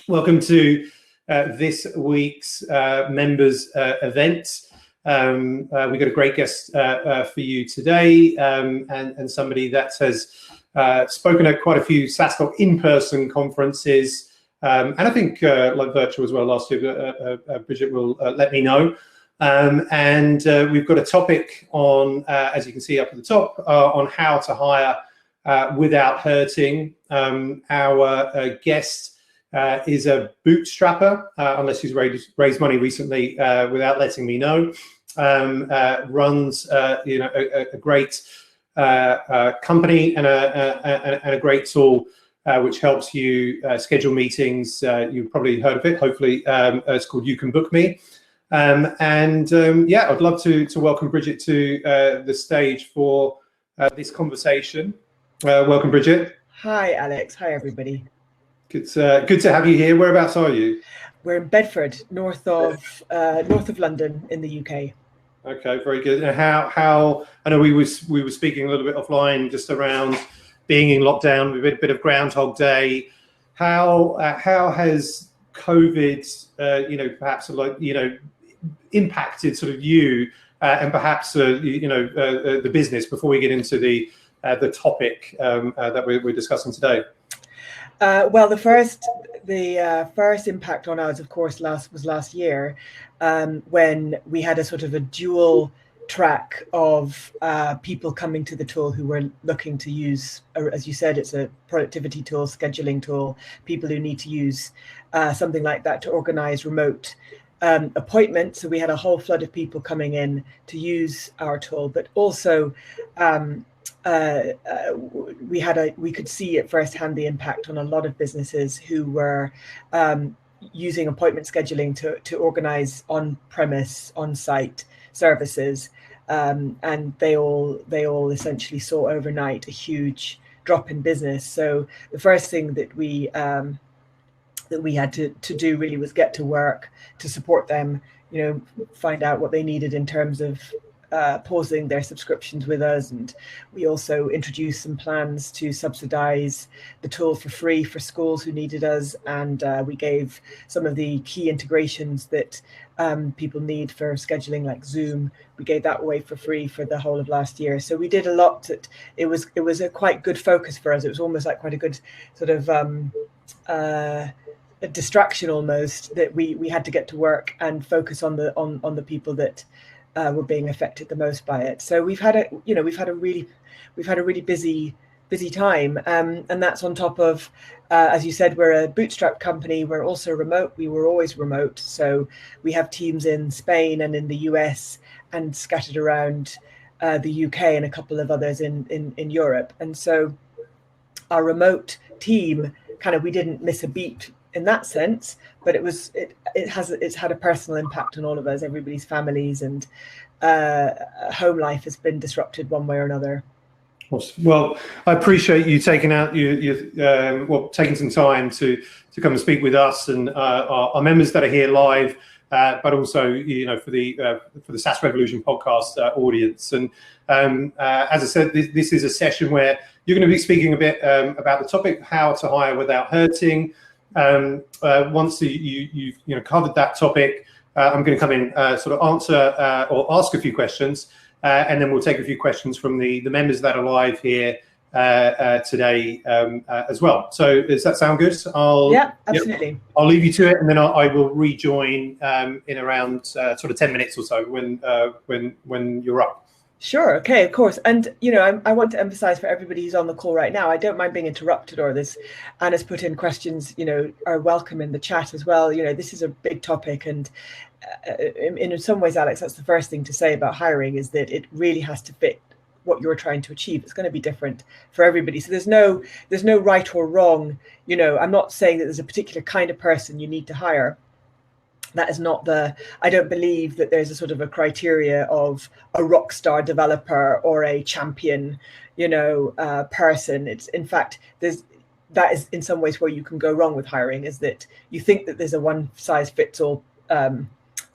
Welcome to this week's members event. We've got a great guest for you today, and somebody that has spoken at quite a few SaaS in-person conferences, and I think like virtual as well last year. Bridget will let me know. And we've got a topic on, as you can see up at the top, on how to hire without hurting. Our guest is a bootstrapper, unless he's raised money recently without letting me know. Runs a great company and a great tool which helps you schedule meetings. You've probably heard of it, hopefully. It's called You Can Book Me. Yeah, I'd love to welcome Bridget to the stage for this conversation. Welcome, Bridget. Hi, Alex. Hi, everybody. Good to have you here. Whereabouts are you? We're in Bedford, north of London, in the UK. Okay, very good. And how? I know we were speaking a little bit offline just around being in lockdown, a bit of Groundhog Day. How has COVID, perhaps impacted sort of you and perhaps the business before we get into the topic that we're discussing today? Well, the first impact on us, of course, was last year, when we had a sort of a dual track of people coming to the tool who were looking to use, as you said, it's a productivity tool, scheduling tool, people who need to use something like that to organize remote appointments. So we had a whole flood of people coming in to use our tool, but also we could see at firsthand the impact on a lot of businesses who were using appointment scheduling to organize on-premise, on-site services, and they all essentially saw overnight a huge drop in business. So the first thing that we had to do really was get to work to support them, find out what they needed in terms of pausing their subscriptions with us. And we also introduced some plans to subsidize the tool for free for schools who needed us. And we gave some of the key integrations that people need for scheduling, like Zoom. We gave that away for free for the whole of last year. So we did a lot. That it was a quite good focus for us. It was almost like quite a good sort of a distraction almost, that we had to get to work and focus on the people that were being affected the most by it. So we've had a really busy time, and that's on top of, as you said, we're a bootstrap company. We're also remote. We were always remote, so we have teams in Spain and in the US and scattered around the UK and a couple of others in Europe. And so our remote team, we didn't miss a beat in that sense, but it's had a personal impact on all of us. Everybody's families and home life has been disrupted one way or another. Well, I appreciate you taking out taking some time to come and speak with us and our members that are here live, but also for the SaaS Revolution podcast audience. And as I said, this is a session where you're going to be speaking a bit about the topic, how to hire without hurting. Once you've covered that topic, I'm going to come in, sort of answer or ask a few questions, and then we'll take a few questions from the members that are live here today as well. So does that sound good? Yeah, absolutely. I'll leave you to it, and then I will rejoin in around sort of 10 minutes or so when you're up. Sure. Okay. Of course. And, I want to emphasize for everybody who's on the call right now, I don't mind being interrupted, or this Anna's put in questions, are welcome in the chat as well. This is a big topic. And in some ways, Alex, that's the first thing to say about hiring, is that it really has to fit what you're trying to achieve. It's going to be different for everybody. So there's no right or wrong. I'm not saying that there's a particular kind of person you need to hire. That is not I don't believe that there's a sort of a criteria of a rock star developer or a champion, person. It's, in fact, that is in some ways where you can go wrong with hiring, is that you think that there's a one size fits all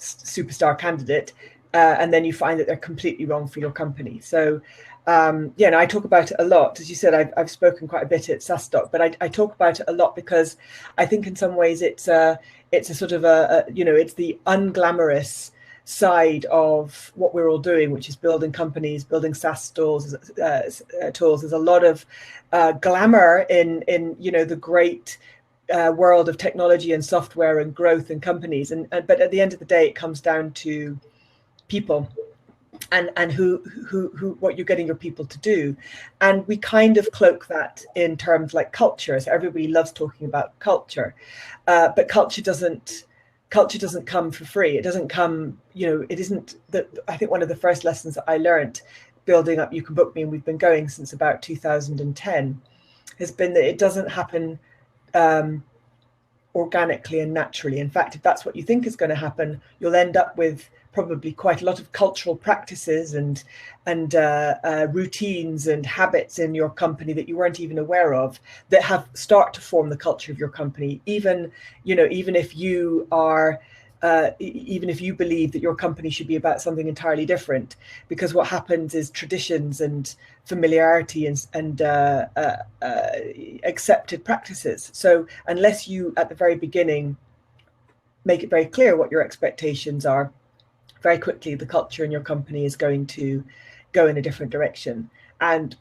superstar candidate, and then you find that they're completely wrong for your company. So Yeah, and I talk about it a lot. As you said, I've spoken quite a bit at SaaS Doc, but I talk about it a lot because I think in some ways it's a sort of it's the unglamorous side of what we're all doing, which is building companies, building SaaS tools. There's a lot of glamour in the great world of technology and software and growth and companies, but at the end of the day, it comes down to people. And who what you're getting your people to do, and we kind of cloak that in terms like culture. So everybody loves talking about culture, but culture doesn't come for free. It doesn't come, it isn't that. I think one of the first lessons that I learned building up You Can Book Me, and we've been going since about 2010, has been that it doesn't happen organically and naturally. In fact, if that's what you think is going to happen, you'll end up with probably quite a lot of cultural practices and routines and habits in your company that you weren't even aware of, that start to form the culture of your company. Even if you are even if you believe that your company should be about something entirely different, because what happens is traditions and familiarity and accepted practices. So unless you at the very beginning make it very clear what your expectations are, very quickly the culture in your company is going to go in a different direction. And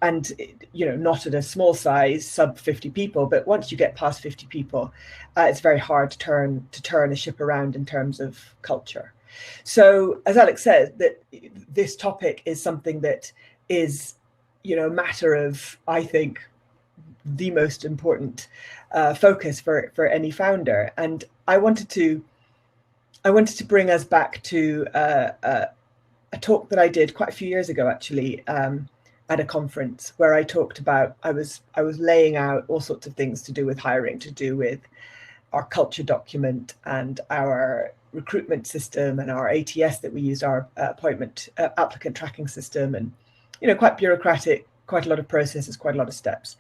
not at a small size, sub 50 people, but once you get past 50 people, it's very hard to turn a ship around in terms of culture. So as Alex said, that this topic is something that is a matter of, I think, the most important focus for any founder. And I wanted to bring us back to a talk that I did quite a few years ago, actually, at a conference, where I talked about, I was laying out all sorts of things to do with hiring, to do with our culture document and our recruitment system and our ATS that we used, our applicant tracking system, and quite bureaucratic, quite a lot of processes, quite a lot of steps.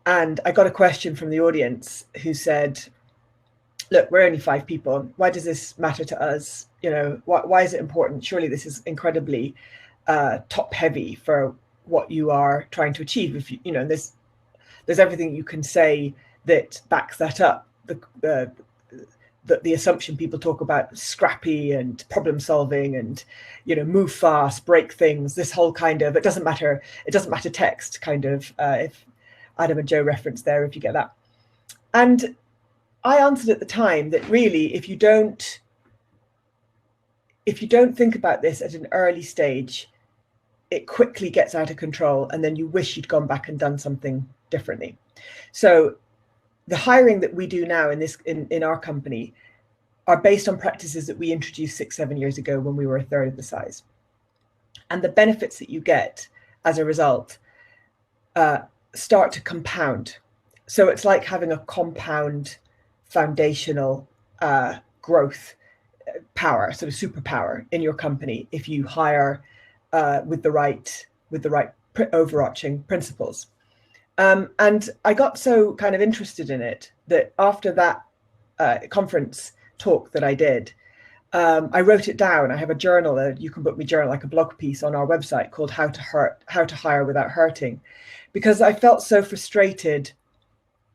And I got a question from the audience who said, look, we're only 5 people. Why does this matter to us? Why is it important? Surely this is incredibly top heavy for what you are trying to achieve. If there's everything you can say that backs that up. The assumption people talk about, scrappy and problem solving and move fast, break things. This whole kind of, it doesn't matter text kind of, if Adam and Joe reference there, if you get that. And I answered at the time that really, if you don't think about this at an early stage, it quickly gets out of control, and then you wish you'd gone back and done something differently. So the hiring that we do now in our company are based on practices that we introduced 6-7 years ago when we were a third of the size. And the benefits that you get as a result start to compound. So it's like having a compound foundational growth power, sort of superpower in your company if you hire with the right overarching principles. And I got so kind of interested in it that after that conference talk that I did, I wrote it down. I have a journal, a You Can Book Me journal, like a blog piece on our website called How to Hire Without Hurting, because I felt so frustrated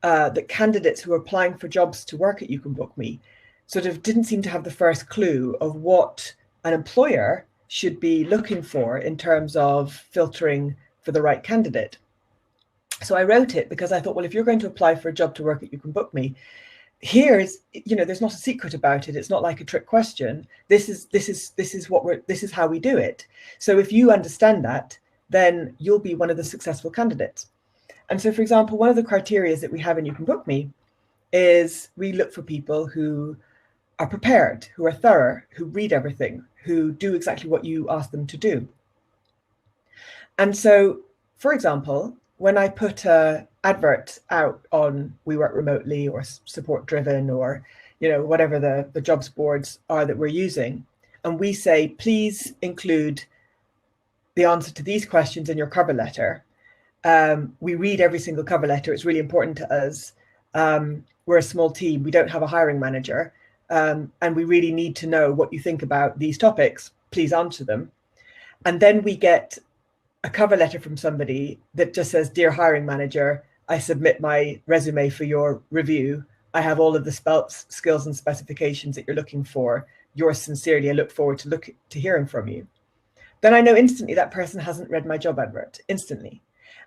that candidates who were applying for jobs to work at You Can Book Me sort of didn't seem to have the first clue of what an employer should be looking for in terms of filtering for the right candidate. So I wrote it because I thought, well, if you're going to apply for a job to work at You Can Book Me, there's not a secret about it. It's not like a trick question. This is how we do it. So if you understand that, then you'll be one of the successful candidates. And so, for example, one of the criteria that we have in You Can Book Me is we look for people who are prepared, who are thorough, who read everything, who do exactly what you ask them to do. And so, for example, when I put an advert out on We Work Remotely or Support Driven or whatever the jobs boards are that we're using, and we say, please include the answer to these questions in your cover letter. We read every single cover letter. It's really important to us. We're a small team. We don't have a hiring manager. And we really need to know what you think about these topics. Please answer them. And then we get a cover letter from somebody that just says, "Dear hiring manager, I submit my resume for your review. I have all of the skills and specifications that you're looking for. Yours sincerely. I look forward to hearing from you." Then I know instantly that person hasn't read my job advert, instantly.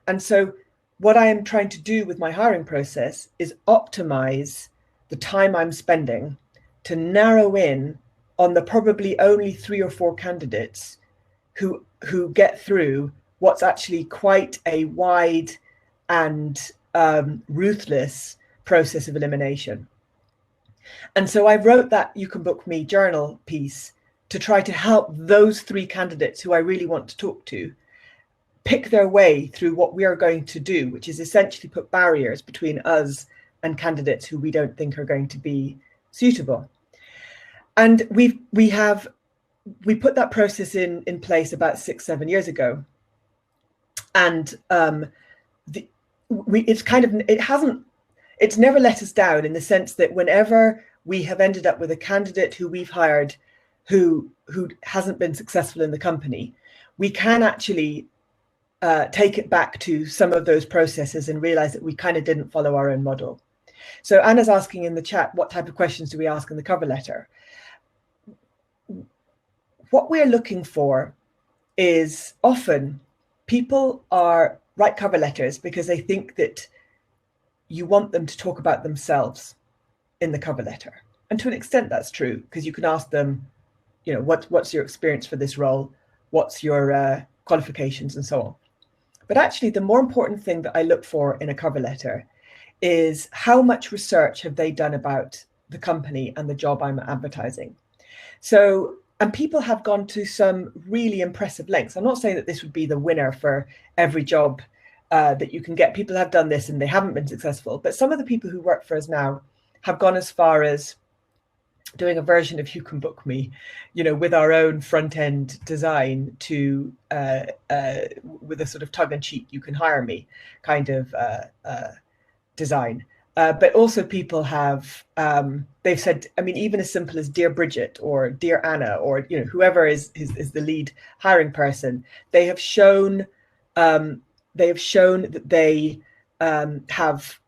And so what I am trying to do with my hiring process is optimize the time I'm spending to narrow in on the probably only 3 or 4 candidates who get through what's actually quite a wide and ruthless process of elimination. And so I wrote that You Can Book Me journal piece to try to help those 3 candidates who I really want to talk to pick their way through what we are going to do, which is essentially put barriers between us and candidates who we don't think are going to be suitable. And we put that process in place about 6-7 years ago. And it's never let us down, in the sense that whenever we have ended up with a candidate who we've hired who hasn't been successful in the company, we can actually take it back to some of those processes and realize that we kind of didn't follow our own model. So Anna's asking in the chat, what type of questions do we ask in the cover letter? What we're looking for is, often people write cover letters because they think that you want them to talk about themselves in the cover letter. And to an extent that's true, because you can ask them, what's your experience for this role? What's your qualifications, and so on. But actually, the more important thing that I look for in a cover letter is how much research have they done about the company and the job I'm advertising. So, and people have gone to some really impressive lengths. I'm not saying that this would be the winner for every job that you can get. People have done this and they haven't been successful. But some of the people who work for us now have gone as far as doing a version of You Can Book Me, with our own front end design to with a sort of tongue in cheek, you can hire me kind of design. But also people have, they've said, even as simple as Dear Bridget or Dear Anna, or whoever is the lead hiring person, they have shown that they have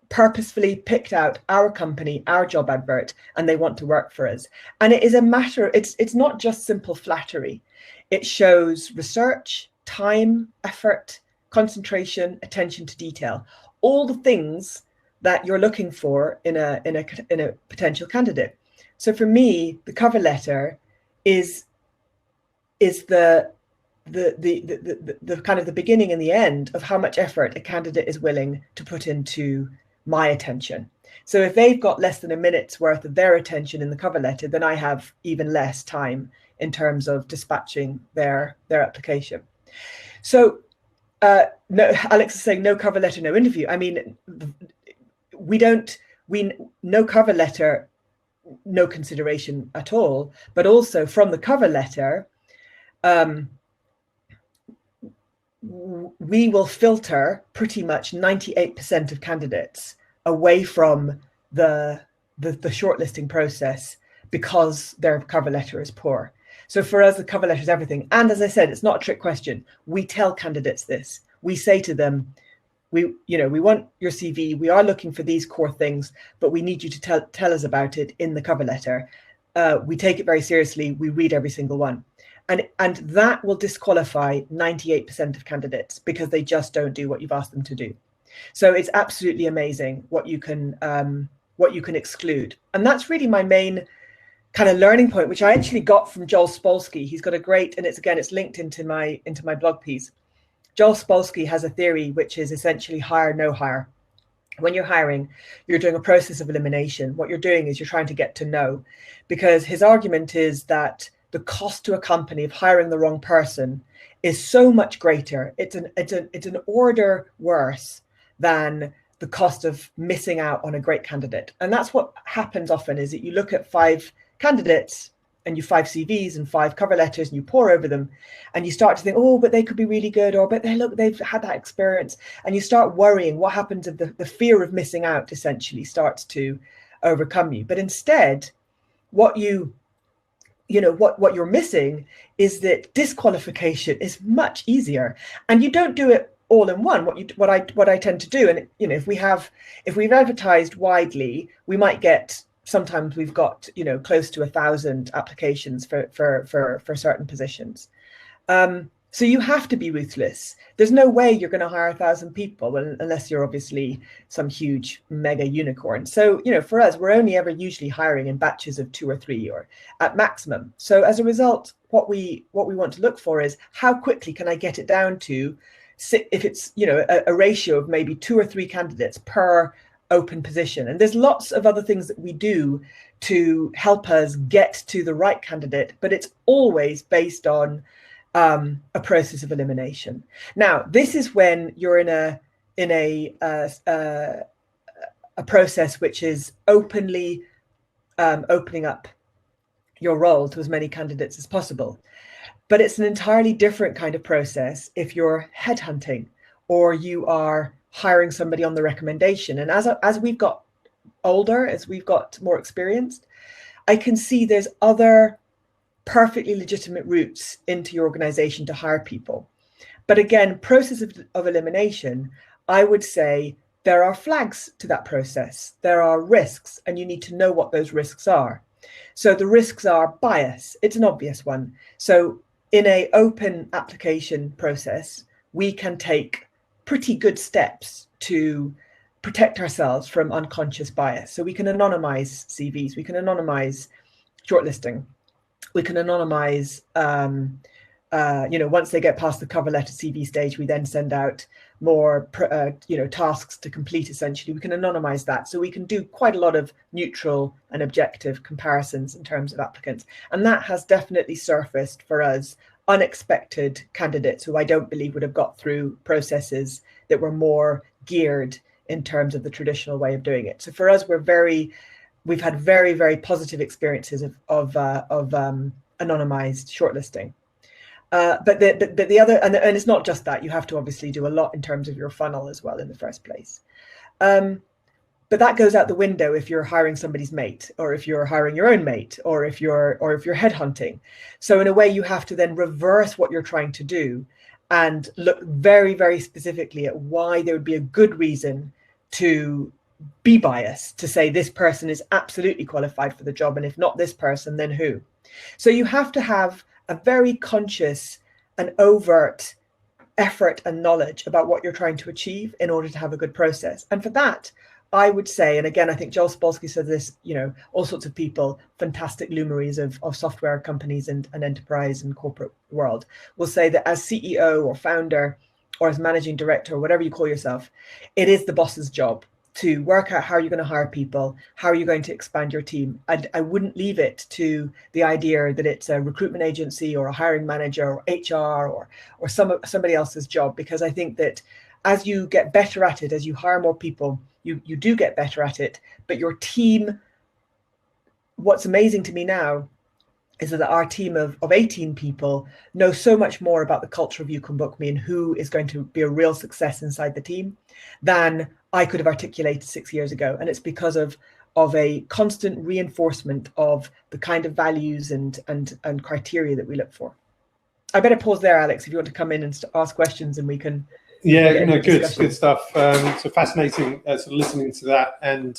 purposefully picked out our company, our job advert, and they want to work for us. And it is a matter, it's not just simple flattery. It shows research, time, effort, concentration, attention to detail, all the things that you're looking for in a potential candidate. So for me, the cover letter is the kind of the beginning and the end of how much effort a candidate is willing to put into my attention. So if they've got less than a minute's worth of their attention in the cover letter, then I have even less time in terms of dispatching their application. So no, Alex is saying no cover letter, no interview. No cover letter, no consideration at all. But also from the cover letter, we will filter pretty much 98% of candidates away from the shortlisting process because their cover letter is poor. So for us, the cover letter is everything. And as I said, it's not a trick question. We tell candidates this. We say to them, we want your CV. We are looking for these core things, but we need you to tell us about it in the cover letter. We take it very seriously. We read every single one. And that will disqualify 98% of candidates because they just don't do what you've asked them to do. So it's absolutely amazing what you can exclude. And that's really my main kind of learning point, which I actually got from Joel Spolsky. He's got a great, and it's linked into my blog piece. Joel Spolsky has a theory which is essentially hire, no hire. When you're hiring, you're doing a process of elimination. What you're doing is you're trying to get to know, because his argument is that the cost to a company of hiring the wrong person is so much greater. It's an order worse than the cost of missing out on a great candidate. And that's what happens often, is that you look at 5 candidates and you 5 CVs and 5 cover letters and you pore over them and you start to think, oh, but they could be really good, or but they've had that experience. And you start worrying what happens if the fear of missing out essentially starts to overcome you. But instead, what you what you're missing is that disqualification is much easier, and you don't do it all in one. What I tend to do, and if we've advertised widely, we might get, sometimes we've got close to 1,000 applications for certain positions. So you have to be ruthless. There's no way you're going to hire 1,000 people unless you're obviously some huge mega unicorn. So, for us, we're only ever usually hiring in batches of 2 or 3 or at maximum. So as a result, what we want to look for is how quickly can I get it down to, if it's, a ratio of maybe 2 or 3 candidates per open position. And there's lots of other things that we do to help us get to the right candidate, but it's always based on a process of elimination. Now, this is when you're in a process which is openly opening up your role to as many candidates as possible. But it's an entirely different kind of process if you're headhunting or you are hiring somebody on the recommendation. And as we've got older, as we've got more experienced, I can see there's other perfectly legitimate routes into your organization to hire people. But again, process of elimination, I would say there are flags to that process. There are risks, and you need to know what those risks are. So the risks are bias. It's an obvious one. So in an open application process, we can take pretty good steps to protect ourselves from unconscious bias. So we can anonymize CVs, we can anonymize shortlisting, we can anonymize, once they get past the cover letter CV stage, we then send out more, tasks to complete, essentially. We can anonymize that. So we can do quite a lot of neutral and objective comparisons in terms of applicants. And that has definitely surfaced for us unexpected candidates who I don't believe would have got through processes that were more geared in terms of the traditional way of doing it. So for us, we've had very, very positive experiences of anonymized shortlisting. But the other, and it's not just that, you have to obviously do a lot in terms of your funnel as well in the first place. But that goes out the window if you're hiring somebody's mate, or if you're hiring your own mate, or if you're headhunting. So in a way, you have to then reverse what you're trying to do and look very, very specifically at why there would be a good reason to be biased, to say this person is absolutely qualified for the job, and if not this person, then who? So you have to have a very conscious and overt effort and knowledge about what you're trying to achieve in order to have a good process. And for that, I would say, and again, I think Joel Spolsky said this, all sorts of people, fantastic luminaries of software companies and enterprise and corporate world, will say that as CEO or founder or as managing director or whatever you call yourself, it is the boss's job to work out how you're going to hire people, how are you going to expand your team. I wouldn't leave it to the idea that it's a recruitment agency or a hiring manager or HR or somebody else's job, because I think that as you get better at it, as you hire more people, you do get better at it. But your team, what's amazing to me now is that our team of 18 people know so much more about the culture of You Can Book Me and who is going to be a real success inside the team than I could have articulated 6 years ago. And it's because of a constant reinforcement of the kind of values and criteria that we look for. I better pause there, Alex, if you want to come in and ask questions, and we can. Yeah, no, good stuff. So fascinating sort of listening to that, and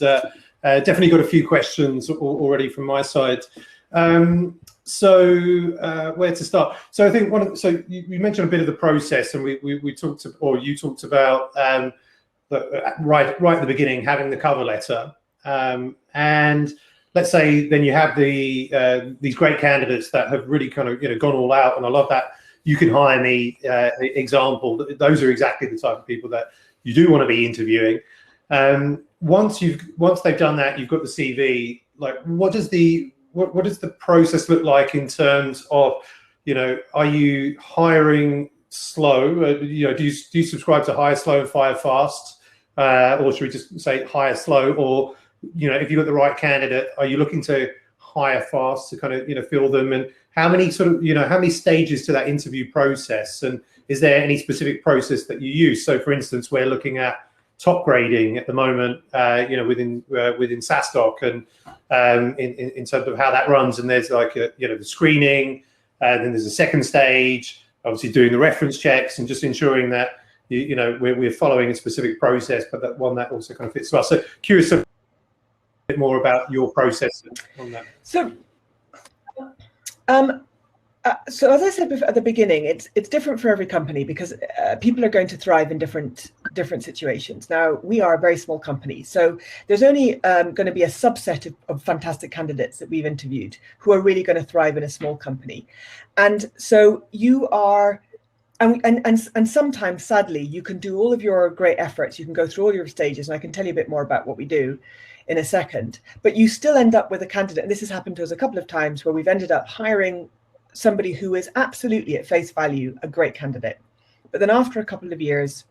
definitely got a few questions already from my side. So where to start? So I think you mentioned a bit of the process, and we talked, or you talked about right at the beginning, having the cover letter, and let's say then you have these great candidates that have really kind of gone all out, and I love that You Can Hire Me example. Those are exactly the type of people that you do want to be interviewing. Once they've done that, you've got the CV. Like, what does the process look like in terms of, are you hiring slow? Do you subscribe to hire slow and fire fast, or should we just say hire slow? Or if you've got the right candidate, are you looking to hire fast to kind of fill them? And how many how many stages to that interview process? And is there any specific process that you use? So, for instance, we're looking at top grading at the moment, within SaaS and in terms of how that runs. And there's like the screening, then there's a second stage, obviously doing the reference checks and just ensuring that we're following a specific process, but that one that also kind of fits well. So curious a bit more about your process on that. So as I said before, at the beginning, it's different for every company because people are going to thrive in different situations. Now, we are a very small company, so there's only going to be a subset of fantastic candidates that we've interviewed who are really going to thrive in a small company. And so you are, and sometimes, sadly, you can do all of your great efforts, you can go through all your stages, and I can tell you a bit more about what we do in a second, but you still end up with a candidate, and this has happened to us a couple of times, where we've ended up hiring somebody who is absolutely at face value a great candidate, but then after a couple of years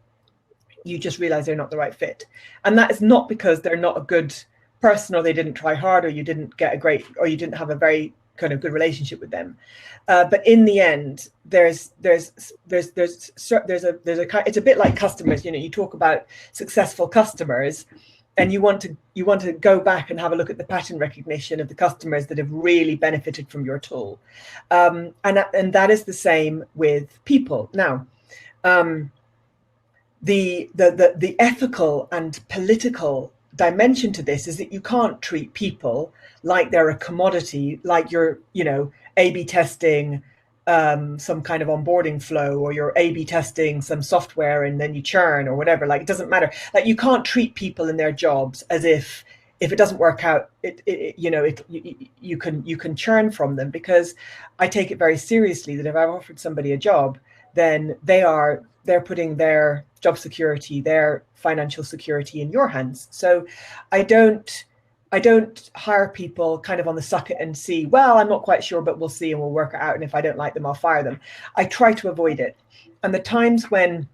you just realize they're not the right fit. And that is not because they're not a good person, or they didn't try hard, or you didn't have a very kind of good relationship with them, but in the end it's a bit like customers. You talk about successful customers, and you want to go back and have a look at the pattern recognition of the customers that have really benefited from your tool, and that is the same with people. Now, the ethical and political dimension to this is that you can't treat people like they're a commodity, like you're A/B testing some kind of onboarding flow, or you're A/B testing some software and then you churn or whatever. Like, it doesn't matter. Like, you can't treat people in their jobs as if it doesn't work out, you can churn from them, because I take it very seriously that if I've offered somebody a job, then they're putting their job security, their financial security in your hands. So I don't hire people kind of on the suck it and see, well, I'm not quite sure, but we'll see and we'll work it out. And if I don't like them, I'll fire them. I try to avoid it. And the times when,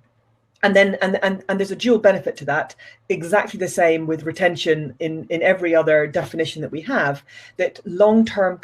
and there's a dual benefit to that, exactly the same with retention in every other definition that we have, that long-term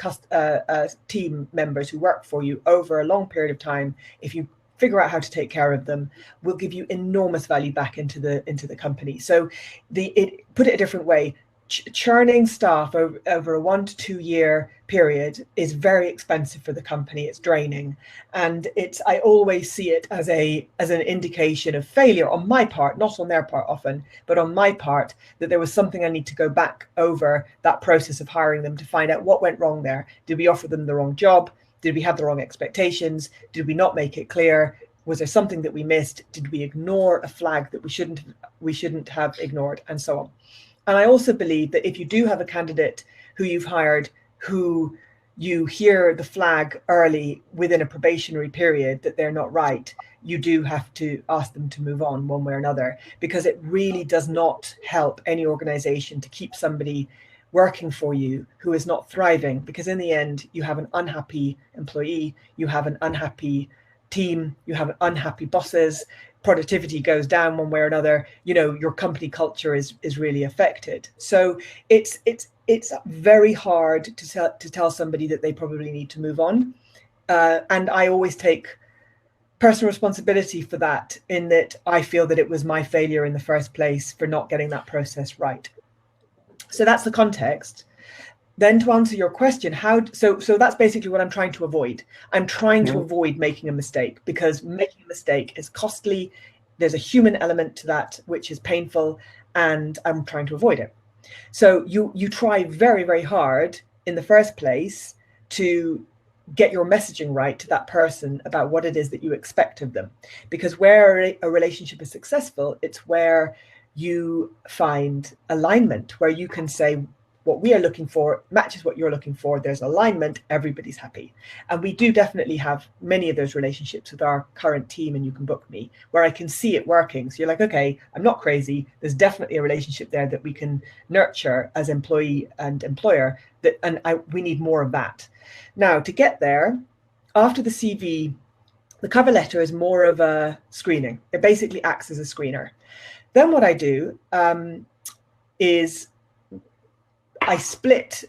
team members who work for you over a long period of time, if you figure out how to take care of them, will give you enormous value back into the company. So put it a different way, churning staff over a 1 to 2 year period is very expensive for the company. It's draining, and I always see it as an indication of failure on my part, not on their part often, but on my part, that there was something I need to go back over that process of hiring them to find out what went wrong there. Did we offer them the wrong job? Did we have the wrong expectations? Did we not make it clear? Was there something that we missed? Did we ignore a flag that we shouldn't have ignored, and so on? And I also believe that if you do have a candidate who you've hired, who you hear the flag early within a probationary period that they're not right, you do have to ask them to move on one way or another, because it really does not help any organization to keep somebody working for you who is not thriving, because in the end, you have an unhappy employee, you have an unhappy team, you have unhappy bosses, productivity goes down one way or another, your company culture is really affected. So it's very hard to tell somebody that they probably need to move on. And I always take personal responsibility for that, in that I feel that it was my failure in the first place for not getting that process right. So that's the context. Then to answer your question, so that's basically what I'm trying to avoid. I'm trying to avoid making a mistake, because making a mistake is costly. There's a human element to that, which is painful, and I'm trying to avoid it. So you try very, very hard in the first place to get your messaging right to that person about what it is that you expect of them. Because where a relationship is successful, it's where you find alignment, where you can say, what we are looking for matches what you're looking for. There's alignment, everybody's happy. And we do definitely have many of those relationships with our current team, and You Can Book Me, where I can see it working. So you're like, okay, I'm not crazy. There's definitely a relationship there that we can nurture as employee and employer, we need more of that. Now, to get there, after the CV, the cover letter is more of a screening. It basically acts as a screener. Then what I do is I split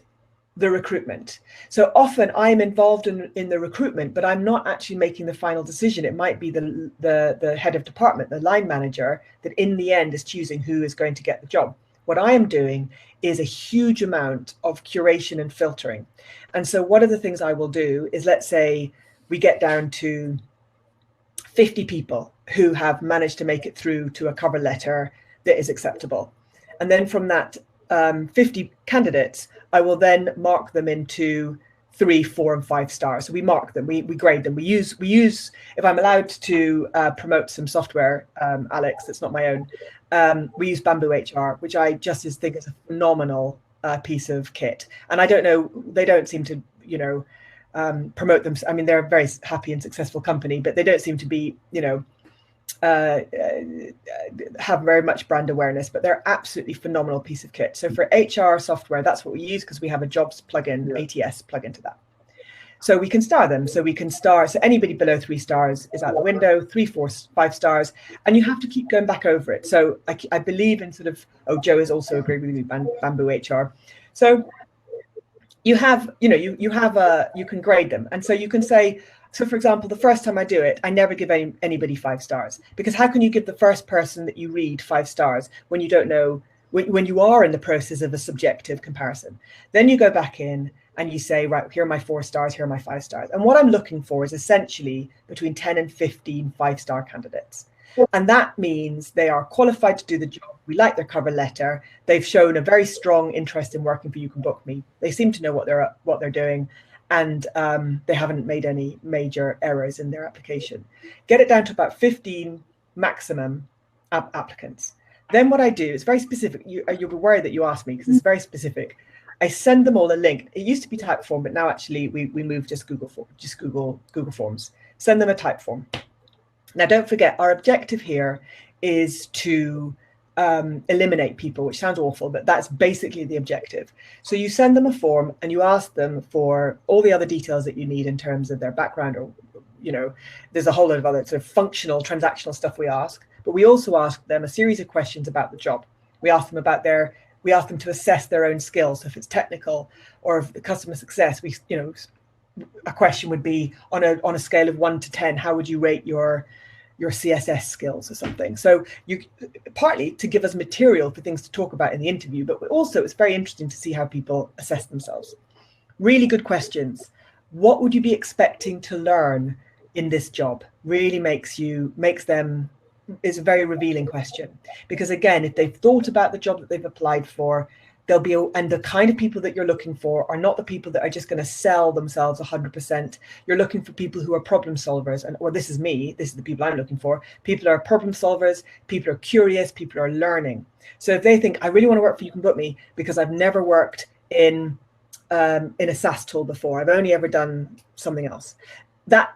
the recruitment. So often I'm involved in the recruitment, but I'm not actually making the final decision. It might be the head of department, the line manager, that in the end is choosing who is going to get the job. What I am doing is a huge amount of curation and filtering. And so one of the things I will do is, let's say we get down to 50 people who have managed to make it through to a cover letter that is acceptable. And then from that 50 candidates, I will then mark them into 3, 4, and 5 stars. So we mark them, we grade them. We use, if I'm allowed to promote some software, Alex, that's not my own, we use Bamboo HR, which I just think is a phenomenal piece of kit. And I don't know, they don't seem to, promote them. I mean, they're a very happy and successful company, but they don't seem to be, have very much brand awareness, but they're absolutely phenomenal piece of kit. So for HR software, that's what we use, because we have a jobs plugin, ATS plugin to that. So we can star them. So we can star, so anybody below 3 stars is out the window, 3, 4, 5 stars, and you have to keep going back over it. So I believe in sort of, Joe is also agreeing with me, Bamboo HR. So you have, you can grade them. And so you can say, so for example, the first time I do it, I never give anybody 5 stars, because how can you give the first person that you read 5 stars when you don't know, when you are in the process of a subjective comparison? Then you go back in and you say, right, here are my 4 stars, here are my 5 stars. And what I'm looking for is essentially between 10 and 15 5-star candidates. And that means they are qualified to do the job. We like their cover letter. They've shown a very strong interest in working for You Can Book Me. They seem to know what they're doing, and they haven't made any major errors in their application. Get it down to about 15 maximum applicants. Then what I do is very specific. You'll be worried that you asked me, because it's very specific. I send them all a link. It used to be Typeform, but now actually we moved just Google Forms. Send them a Typeform. Now, don't forget, our objective here is to eliminate people, which sounds awful, but that's basically the objective. So you send them a form and you ask them for all the other details that you need in terms of their background, or, there's a whole lot of other sort of functional, transactional stuff we ask, but we also ask them a series of questions about the job. We ask them to assess their own skills. So if it's technical or if customer success, a question would be on a scale of 1 to 10, how would you rate your CSS skills or something? So you partly to give us material for things to talk about in the interview, but also it's very interesting to see how people assess themselves. Really good questions. What would you be expecting to learn in this job? Really is a very revealing question, because again, if they've thought about the job that they've applied for, and the kind of people that you're looking for are not the people that are just going to sell themselves 100%. You're looking for people who are problem solvers. This is me. This is the people I'm looking for. People are problem solvers. People are curious. People are learning. So if they think, I really want to work for You Can Book Me because I've never worked in a SaaS tool before, I've only ever done something else. That,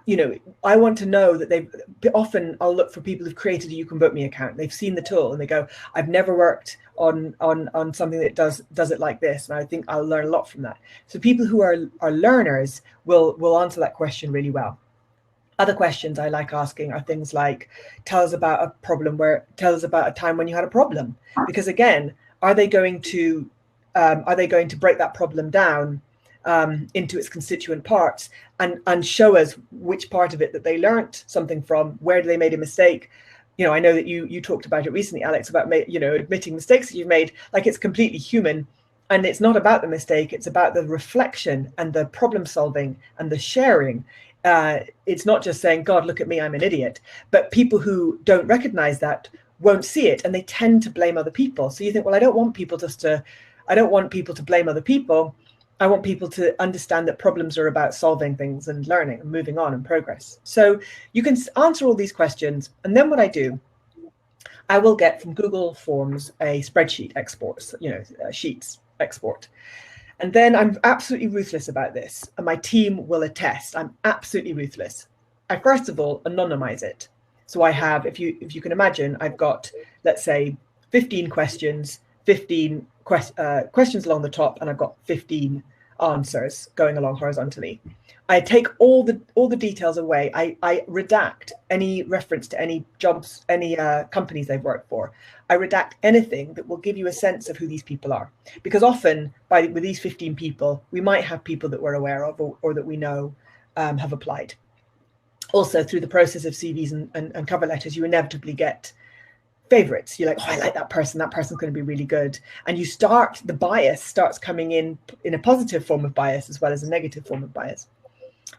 I want to know that often I'll look for people who've created a You Can Book Me account. They've seen the tool and they go, I've never worked on something that does it like this. And I think I'll learn a lot from that. So people who are learners will answer that question really well. Other questions I like asking are things like, tell us about a time when you had a problem. Because again, are they going to break that problem down into its constituent parts and show us which part of it that they learnt something from, where they made a mistake. I know that you talked about it recently, Alex, about admitting mistakes that you've made. Like, it's completely human, and it's not about the mistake, it's about the reflection and the problem solving and the sharing. It's not just saying, God, look at me, I'm an idiot. But people who don't recognize that won't see it, and they tend to blame other people. So you think, well, I don't want people to blame other people. I want people to understand that problems are about solving things and learning and moving on and progress. So you can answer all these questions. And then what I do, I will get from Google Forms a spreadsheet export, sheets export. And then I'm absolutely ruthless about this. And my team will attest, I'm absolutely ruthless. I first of all anonymize it. So I have, if you can imagine, I've got, let's say, 15 questions, 15 questions along the top, and I've got 15 answers going along horizontally. I take all the details away. I redact any reference to any jobs, any companies they've worked for. I redact anything that will give you a sense of who these people are. Because often with these 15 people, we might have people that we're aware of or that we know have applied. Also, through the process of CVs and cover letters, you inevitably get favorites. You're like, oh, I like that person. That person's going to be really good. And the bias starts coming in a positive form of bias as well as a negative form of bias.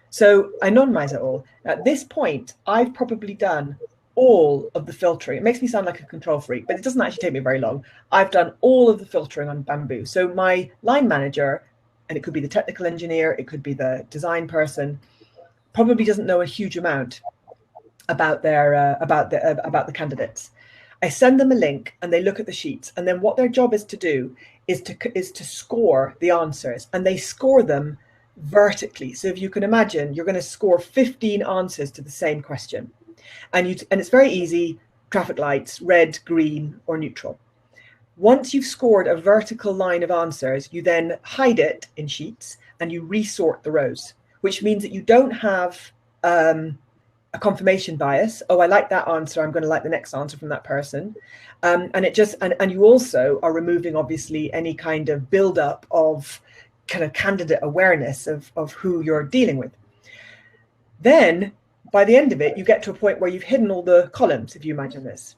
So I anonymize it all. At this point, I've probably done all of the filtering. It makes me sound like a control freak, but it doesn't actually take me very long. I've done all of the filtering on Bamboo. So my line manager, and it could be the technical engineer, it could be the design person, probably doesn't know a huge amount about the candidates. I send them a link and they look at the sheets, and then what their job is to do is to score the answers, and they score them vertically. So if you can imagine, you're going to score 15 answers to the same question, and it's very easy: traffic lights, red, green, or neutral. Once you've scored a vertical line of answers, you then hide it in sheets and you resort the rows, which means that you don't have a confirmation bias. Oh, I like that answer, I'm going to like the next answer from that person. And you also are removing, obviously, any kind of build-up of kind of candidate awareness of who you're dealing with. Then by the end of it, you get to a point where you've hidden all the columns, if you imagine this.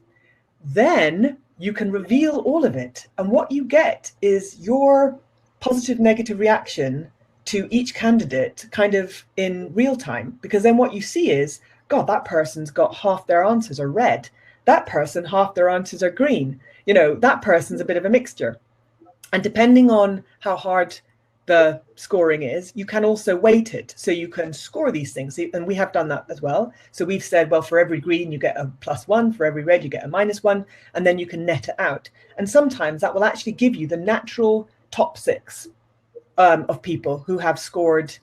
Then you can reveal all of it. And what you get is your positive, negative reaction to each candidate kind of in real time. Because then what you see is, God, that person's got half their answers are red. That person, half their answers are green. You know, that person's a bit of a mixture. And depending on how hard the scoring is, you can also weight it. So you can score these things. And we have done that as well. So we've said, well, for every green, you get a +1. For every red, you get a -1. And then you can net it out. And sometimes that will actually give you the natural top 6 of people who have scored,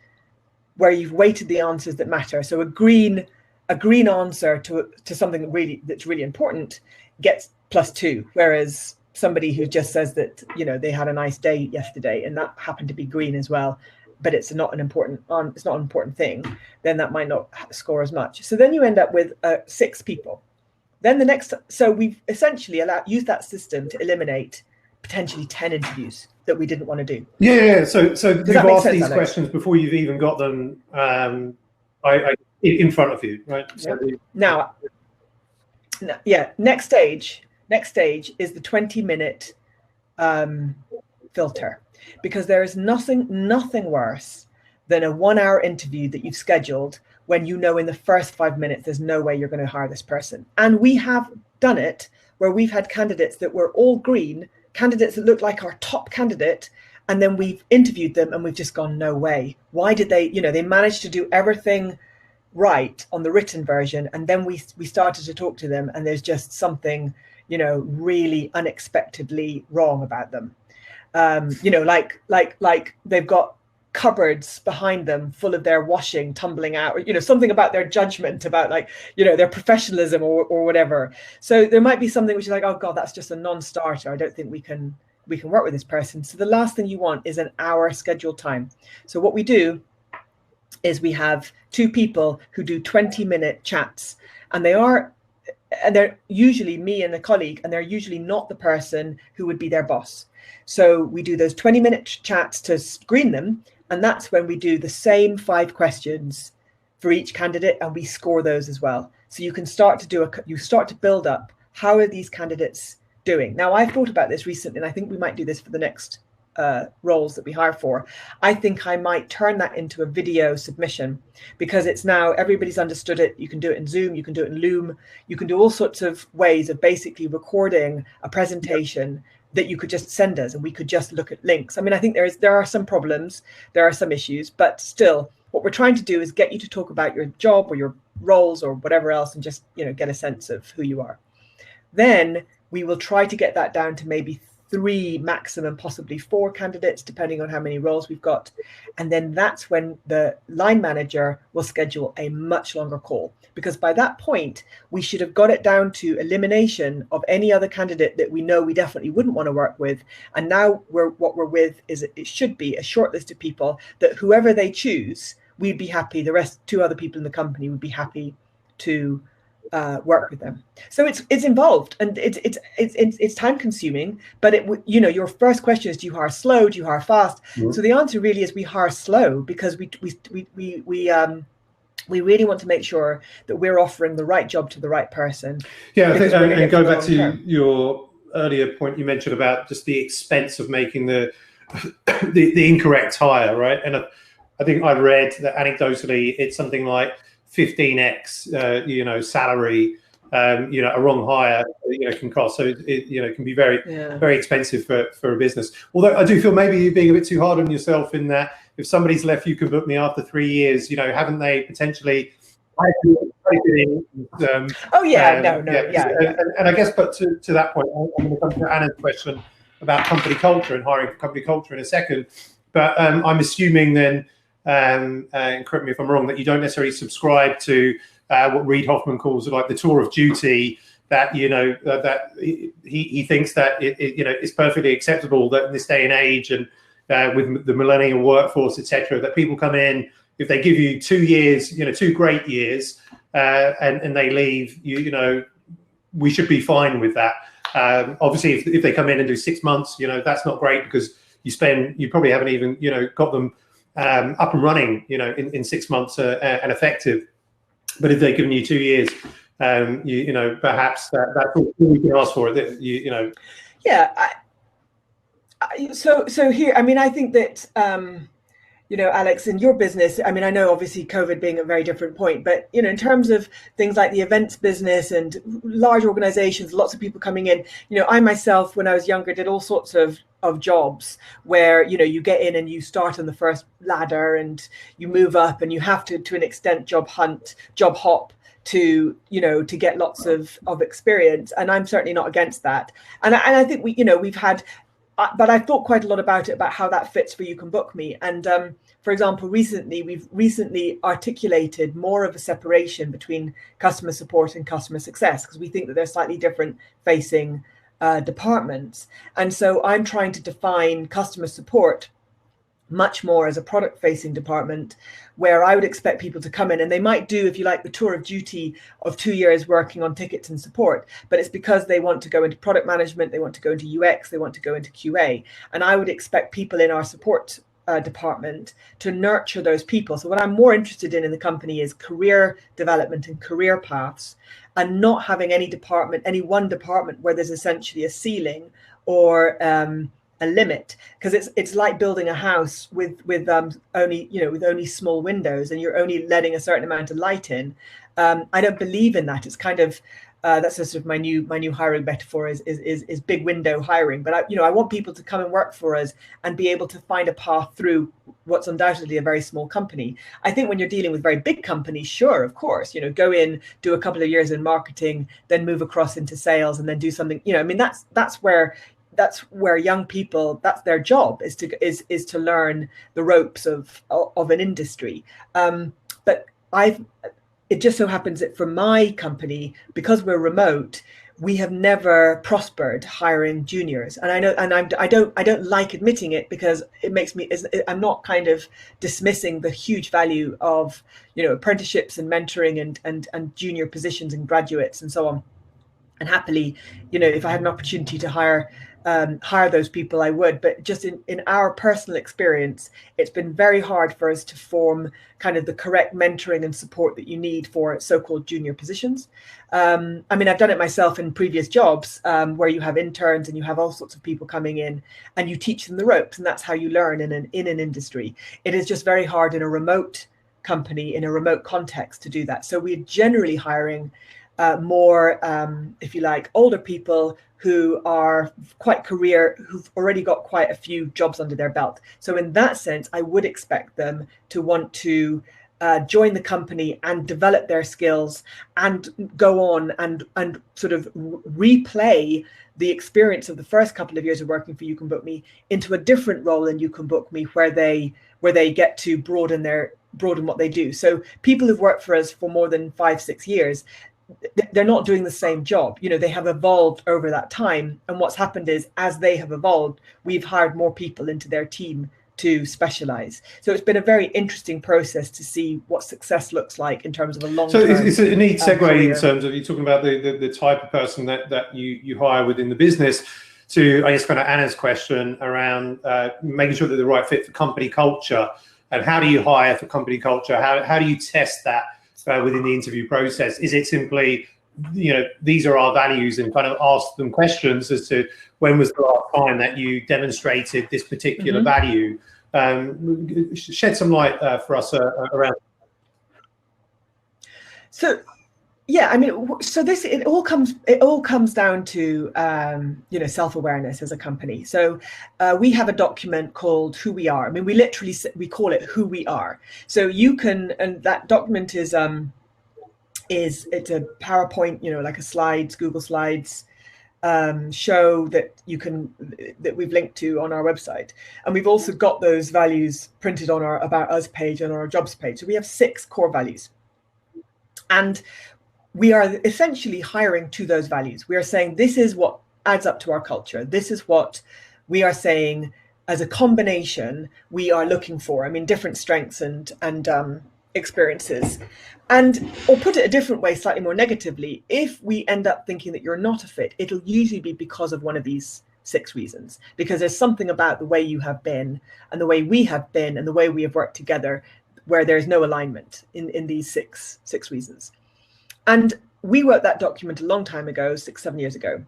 where you've weighted the answers that matter. So a green answer to something that's really important gets +2, whereas somebody who just says that, you know, they had a nice day yesterday and that happened to be green as well, but it's not an important thing, then that might not score as much. So then you end up with 6 people. Then so we've essentially used that system to eliminate potentially 10 interviews that we didn't want to do. Yeah. So you've asked these questions before you've even got them in front of you, right? So Now, next stage is the 20-minute filter, because there is nothing worse than a 1-hour interview that you've scheduled when you know in the first 5 minutes there's no way you're going to hire this person. And we have done it where we've had candidates that were all green, candidates that looked like our top candidate, and then we've interviewed them and we've just gone, no way. Why did they, they managed to do everything right on the written version, and then we started to talk to them and there's just something, really unexpectedly wrong about them. Like they've got cupboards behind them full of their washing tumbling out, or something about their judgment, about their professionalism or whatever. So there might be something which is like, oh God, that's just a non-starter. I don't think we can work with this person. So the last thing you want is an hour scheduled time. So what we do is we have 2 people who do 20-minute chats, and they're usually me and a colleague, and they're usually not the person who would be their boss. So we do those 20-minute chats to screen them, and that's when we do the same 5 questions for each candidate, and we score those as well. So you can start to build up, how are these candidates doing? Now, I've thought about this recently, and I think we might do this for the next roles that we hire for. I think I might turn that into a video submission, because it's now everybody's understood it. You can do it in Zoom, you can do it in Loom, you can do all sorts of ways of basically recording a presentation that you could just send us, and we could just look at links. I mean, I think there are some problems, there are some issues, but still what we're trying to do is get you to talk about your job or your roles or whatever else, and just get a sense of who you are. Then we will try to get that down to maybe 3, maximum possibly 4 candidates, depending on how many roles we've got. And then that's when the line manager will schedule a much longer call, because by that point, we should have got it down to elimination of any other candidate that we know we definitely wouldn't want to work with. And now what we're with is, it should be a short list of people that whoever they choose, we'd be happy, the rest 2 other people in the company would be happy to work with them. So it's involved, and it's time consuming, but your first question is, do you hire slow, do you hire fast? Mm-hmm. So the answer really is we hire slow, because we really want to make sure that we're offering the right job to the right person. Yeah, I think, and go back to your earlier point you mentioned about just the expense of making the incorrect hire, right? And I think I've read that anecdotally it's something like 15x, salary, a wrong hire, can cost. So it can be very, very expensive for a business. Although I do feel maybe you're being a bit too hard on yourself in that if somebody's left, you can book me after 3 years. Haven't they potentially? And I guess, but to that point, I'm going to come to Anna's question about company culture and hiring for company culture in a second. But I'm assuming then, and correct me if I'm wrong, that you don't necessarily subscribe to what Reid Hoffman calls like the tour of duty. That that he thinks that it's perfectly acceptable that in this day and age and with the millennial workforce, etc., that people come in, if they give you 2 years, 2 great years, and they leave, we should be fine with that. Obviously, if they come in and do 6 months, that's not great, because you probably haven't even got them up and running, in 6 months and effective. But if they've given you 2 years, perhaps that's all we can ask for. Yeah. So here, I think that, Alex, in your business, I know obviously COVID being a very different point, but, in terms of things like the events business and large organizations, lots of people coming in, I myself, when I was younger, did all sorts of jobs where, you get in and you start on the first ladder and you move up, and you have to an extent, job hop to get lots of experience. And I'm certainly not against that. And I think we've had, but I've thought quite a lot about how that fits for You Can Book Me. And for example, we've recently articulated more of a separation between customer support and customer success, because we think that they're slightly different facing departments. And so I'm trying to define customer support much more as a product facing department, where I would expect people to come in and they might do, if you like, the tour of duty of 2 years working on tickets and support, but it's because they want to go into product management, they want to go into UX, they want to go into QA. And I would expect people in our support department to nurture those people. So what I'm more interested in the company is career development and career paths, and not having any one department where there's essentially a ceiling or a limit, because it's like building a house with only small windows, and you're only letting a certain amount of light in. I don't believe in that. It's kind of that's sort of my new hiring metaphor is big window hiring. But I want people to come and work for us and be able to find a path through what's undoubtedly a very small company. I think when you're dealing with very big companies, sure, of course, go in, do a couple of years in marketing, then move across into sales, and then do something. That's where young people, that's their job, is to learn the ropes of an industry. But it just so happens that for my company, because we're remote, we have never prospered hiring juniors. And I know, and I don't like admitting it, because it makes me, I'm not kind of dismissing the huge value of, apprenticeships and mentoring and junior positions and graduates and so on. And happily, if I had an opportunity to hire those people, I would. But just in our personal experience, it's been very hard for us to form kind of the correct mentoring and support that you need for so-called junior positions. I've done it myself in previous jobs, where you have interns and you have all sorts of people coming in and you teach them the ropes, and that's how you learn in an industry. It is just very hard in a remote company, in a remote context, to do that. So we're generally hiring more, if you like, older people who are who've already got quite a few jobs under their belt. So in that sense, I would expect them to want to join the company and develop their skills and go on and sort of replay the experience of the first couple of years of working for You Can Book Me into a different role in You Can Book Me, where they get to broaden what they do. So people who've worked for us for more than 5-6 years, they're not doing the same job. They have evolved over that time. And what's happened is, as they have evolved, we've hired more people into their team to specialize. So it's been a very interesting process to see what success looks like in terms of a long-term. So it's a neat segue in terms of, you're talking about the type of person that you hire within the business, to, I guess, kind of Anna's question around making sure that they're the right fit for company culture. And how do you hire for company culture? How do you test that within the interview process? Is it simply, these are our values, and kind of ask them questions as to when was the last time that you demonstrated this particular value? Shed some light for us around. So, yeah, I mean, so it all comes down to self-awareness as a company. So we have a document called Who We Are. I mean, we call it Who We Are. So you can, and that document it's a PowerPoint, like a slides, Google Slides show that we've linked to on our website. And we've also got those values printed on our About Us page and our jobs page. So we have 6 core values. And we are essentially hiring to those values. We are saying, this is what adds up to our culture. This is what we are saying as a combination we are looking for. I mean, different strengths and experiences. And, or put it a different way, slightly more negatively, if we end up thinking that you're not a fit, it'll usually be because of one of these 6 reasons, because there's something about the way you have been and the way we have been and the way we have worked together where there's no alignment in these six reasons. And we wrote that document a long time ago, 6-7 years ago.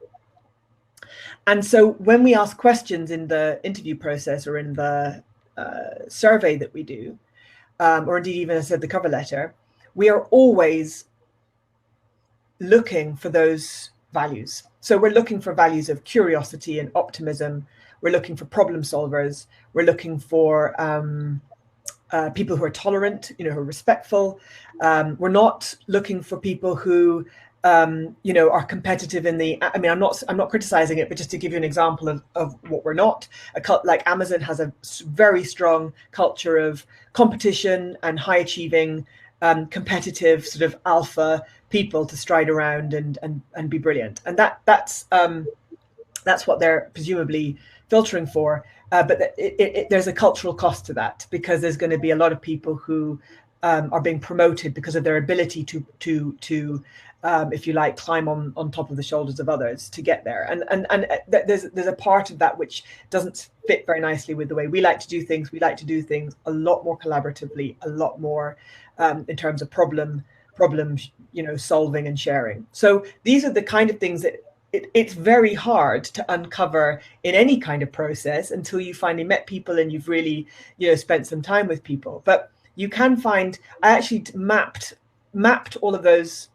And so when we ask questions in the interview process or in the survey that we do, or indeed even, as I said, the cover letter, we are always looking for those values. So we're looking for values of curiosity and optimism. We're looking for problem solvers. We're looking for people who are tolerant, who are respectful. We're not looking for people who, are competitive in the. I mean, I'm not criticizing it, but just to give you an example of what we're not. Like Amazon has a very strong culture of competition and high achieving, competitive sort of alpha people to stride around and be brilliant. And that's what they're presumably filtering for. But there's a cultural cost to that, because there's going to be a lot of people who are being promoted because of their ability to if you like, climb on top of the shoulders of others to get there. And there's a part of that which doesn't fit very nicely with the way we like to do things. We like to do things a lot more collaboratively, a lot more in terms of problem solving and sharing. So these are the kind of things that it's very hard to uncover in any kind of process until you finally met people and you've really, spent some time with people. But you can find, I actually mapped all of those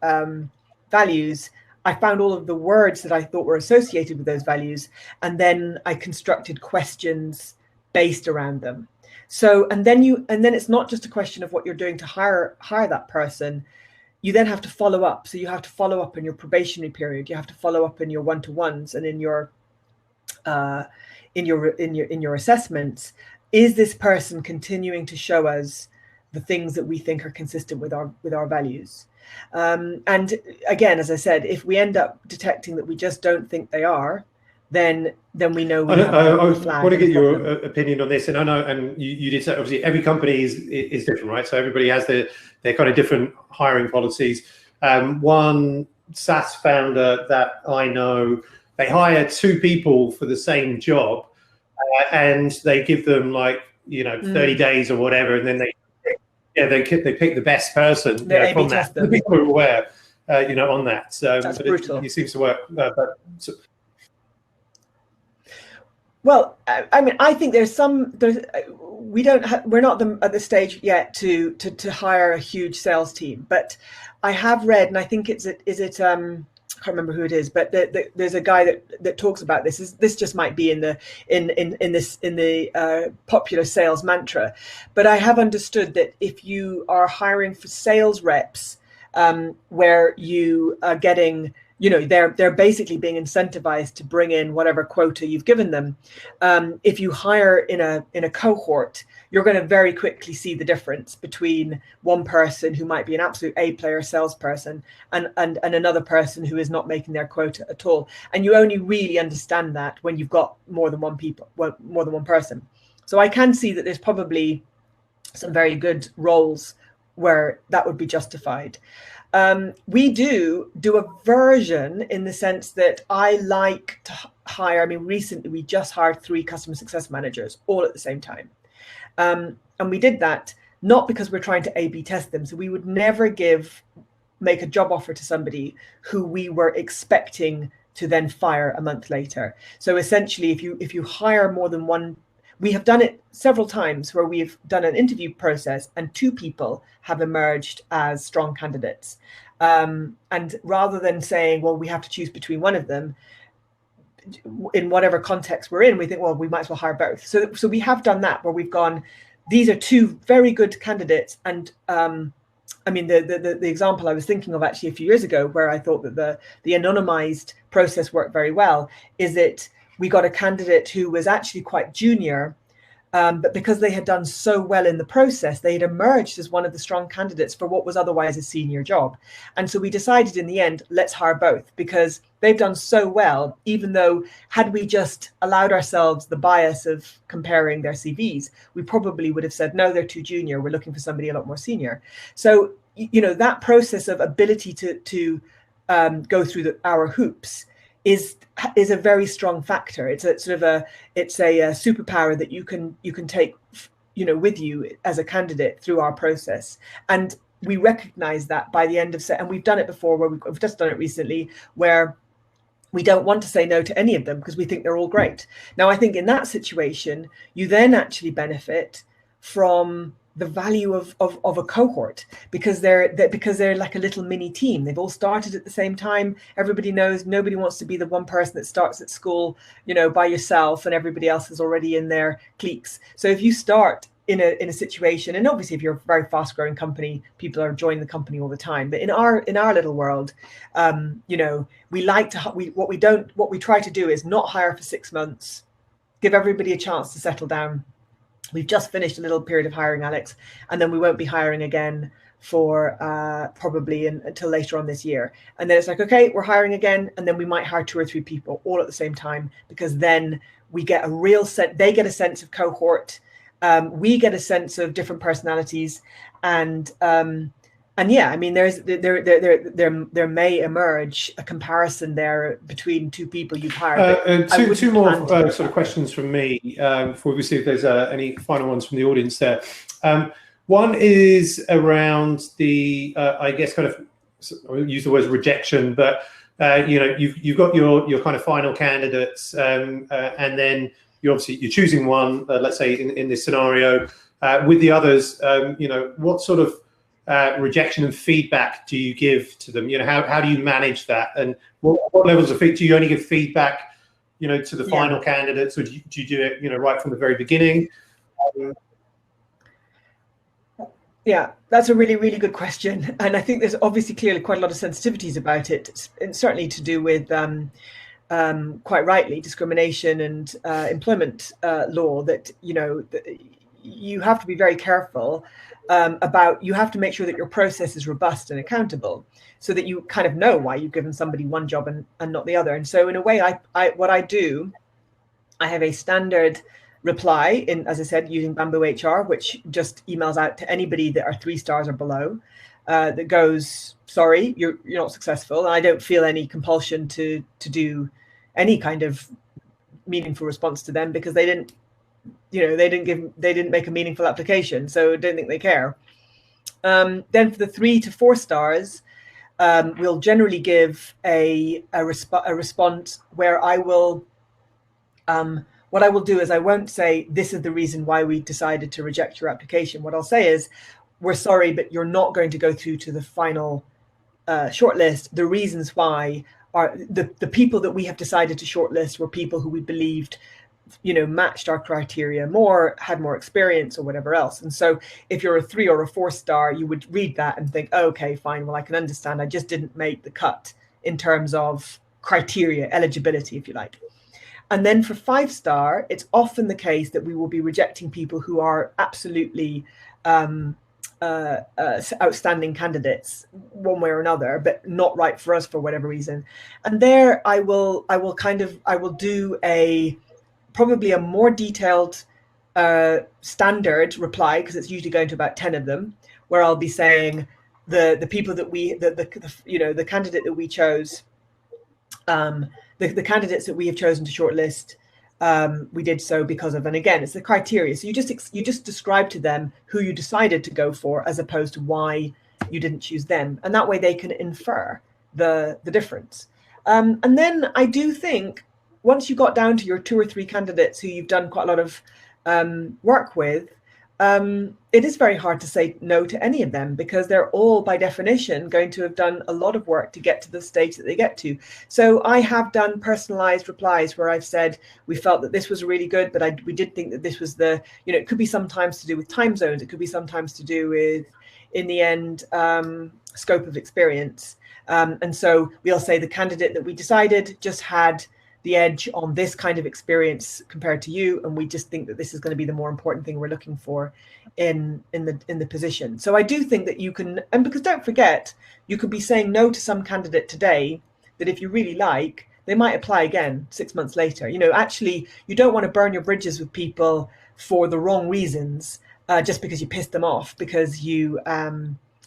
values. I found all of the words that I thought were associated with those values, and then I constructed questions based around them. So, and then it's not just a question of what you're doing to hire that person. You then have to follow up. So you have to follow up in your probationary period. You have to follow up in your one-to-ones and in your assessments. Is this person continuing to show us the things that we think are consistent with our values? And again, as I said, if we end up detecting that we just don't think they are, then we know we have a flag. I want to get your opinion on this, and I know, and you did say, obviously every company is different, right? So everybody has their kind of different hiring policies. One SaaS founder that I know, they hire 2 people for the same job, and they give them 30 days or whatever, and then they pick the best person from that. The people are aware, on that. So that's brutal. It seems to work. Well, I mean, I think we're not at the stage yet to hire a huge sales team, but I have read, and I think is it I can't remember who it is, but there's a guy that talks about this. This just might be in the popular sales mantra, but I have understood that if you are hiring for sales reps, where you are getting, they're basically being incentivized to bring in whatever quota you've given them. If you hire in a cohort, you're going to very quickly see the difference between one person who might be an absolute A-player salesperson and another person who is not making their quota at all. And you only really understand that when you've got more than one person. So I can see that there's probably some very good roles where that would be justified. We do a version in the sense that I like to hire. I mean, recently we just hired 3 customer success managers all at the same time. And we did that not because we're trying to A/B test them. So we would never make a job offer to somebody who we were expecting to then fire a month later. So essentially, if you hire more than one, we have done it several times where we've done an interview process and 2 people have emerged as strong candidates. And rather than saying, well, we have to choose between one of them, in whatever context we're in, we think, well, we might as well hire both. So we have done that where we've gone, these are 2 very good candidates. And I mean, the example I was thinking of actually a few years ago, where I thought that the anonymized process worked very well, is that we got a candidate who was actually quite junior, but because they had done so well in the process, they had emerged as one of the strong candidates for what was otherwise a senior job. And so we decided in the end, let's hire both, because they've done so well, even though had we just allowed ourselves the bias of comparing their CVs, we probably would have said, no, they're too junior. We're looking for somebody a lot more senior. So, that process of ability to go through our hoops is a very strong factor. It's a sort of a superpower that you can take, with you as a candidate through our process. And we recognize that by the end of and we've done it before, where we've just done it recently, where we don't want to say no to any of them because we think they're all great. Now, I think in that situation, you then actually benefit from the value of a cohort, because they're like a little mini team. They've all started at the same time. Everybody knows nobody wants to be the one person that starts at school, by yourself, and everybody else is already in their cliques. So if you start in a situation, and obviously if you're a very fast growing company, people are joining the company all the time. But in our little world, we like to, what we try to do is not hire for 6 months, give everybody a chance to settle down. We've just finished a little period of hiring, Alex, and then we won't be hiring again for probably until later on this year. And then it's like, okay, we're hiring again, and then we might hire 2 or 3 people all at the same time, because then we get a real sense, they get a sense of cohort, we get a sense of different personalities, and yeah, I mean, there may emerge a comparison there between 2 people you've hired. Two more sort of questions from me before we see if there's any final ones from the audience there. One is around the, I guess, kind of, I'll use the word rejection, but you've got your kind of final candidates, and then you're choosing one. Let's say in this scenario, with the others, what sort of rejection and feedback do you give to them? How do you manage that, and what levels of feedback do you only give feedback, to the final candidates, or do you do it, right from the very beginning? Yeah, that's a really, really good question, and I think there's obviously clearly quite a lot of sensitivities about it, and certainly to do with quite rightly discrimination and employment law. That you have to be very careful about. You have to make sure that your process is robust and accountable, so that you kind of know why you've given somebody one job and not the other. And so in a way, what I do, I have a standard reply in, as I said, using Bamboo HR, which just emails out to anybody that are 3 stars or below, that goes, sorry, you're not successful. And I don't feel any compulsion to do any kind of meaningful response to them, because they didn't make a meaningful application, so I don't think they care. Then for the 3 to 4 stars, we'll generally give a response where I will, what I will do is I won't say, this is the reason why we decided to reject your application. What I'll say is, we're sorry, but you're not going to go through to the final shortlist. The reasons why the people that we have decided to shortlist were people who we believed, matched our criteria more, had more experience or whatever else. And so if you're a 3 or a 4 star, you would read that and think, oh, okay, fine, well, I can understand, I just didn't make the cut in terms of criteria, eligibility, if you like. And then for 5 star, it's often the case that we will be rejecting people who are absolutely outstanding candidates one way or another, but not right for us for whatever reason. And there I will do probably a more detailed standard reply, because it's usually going to about 10 of them, where I'll be saying the people that the candidate that we chose, the candidates that we have chosen to shortlist, we did so because of, and again, it's the criteria. So you just describe to them who you decided to go for, as opposed to why you didn't choose them, and that way they can infer the difference. And then I do think once you got down to your 2 or 3 candidates who you've done quite a lot of work with, it is very hard to say no to any of them, because they're all by definition going to have done a lot of work to get to the stage that they get to. So I have done personalized replies where I've said, we felt that this was really good, but we did think that this was it could be sometimes to do with time zones. It could be sometimes to do with, in the end, scope of experience. And so we'll say the candidate that we decided just had the edge on this kind of experience compared to you, and we just think that this is going to be the more important thing we're looking for in the position. So I do think that you can, and because don't forget, you could be saying no to some candidate today that if you really like, they might apply again 6 months later. Actually, you don't want to burn your bridges with people for the wrong reasons, just because you pissed them off, because you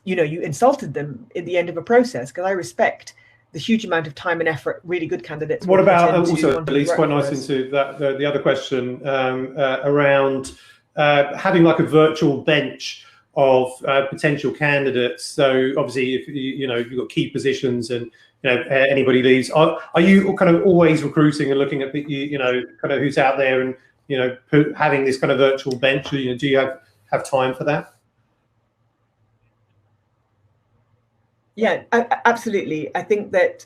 insulted them at the end of a process. Because I respect the huge amount of time and effort really good candidates. What about, also leads quite nice into that, the other question around having like a virtual bench of potential candidates. So obviously, if you've got key positions and anybody leaves, are you kind of always recruiting and looking at kind of who's out there, and having this kind of virtual bench? Do you have time for that? Yeah, absolutely. I think that,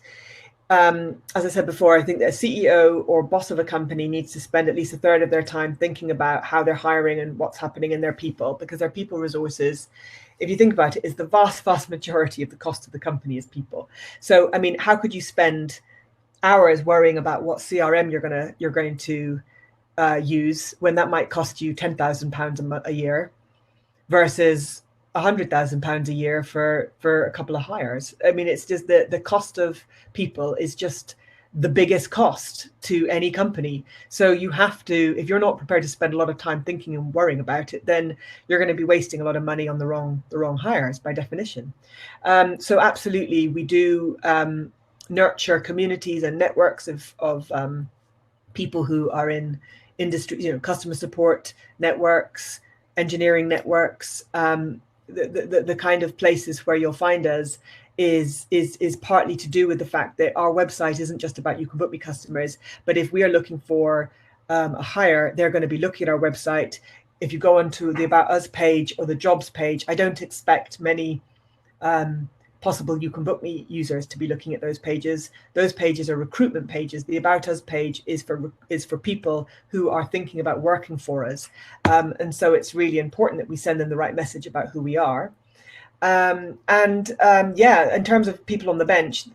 as I said before, I think that a CEO or boss of a company needs to spend at least a third of their time thinking about how they're hiring and what's happening in their people, because their people resources, if you think about it, is the vast majority of the cost of the company is people. So, I mean, how could you spend hours worrying about what CRM you're going to use when that might cost you £10,000 a year versus £100,000 a year for a couple of hires? I mean, it's just the cost of people is just the biggest cost to any company. So you have to, if you're not prepared to spend a lot of time thinking and worrying about it, then you're going to be wasting a lot of money on the wrong hires by definition. So absolutely, we do nurture communities and networks of people who are in industry, customer support networks, engineering networks. The kind of places where you'll find us is partly to do with the fact that our website isn't just about you can book me customers, but if we are looking for a hire, they're going to be looking at our website. If you go onto the About Us page or the jobs page, I don't expect many possible you can book me users to be looking at those pages. Those pages are recruitment pages. The About Us page is for people who are thinking about working for us. And so it's really important that we send them the right message about who we are. Yeah, in terms of people on the bench,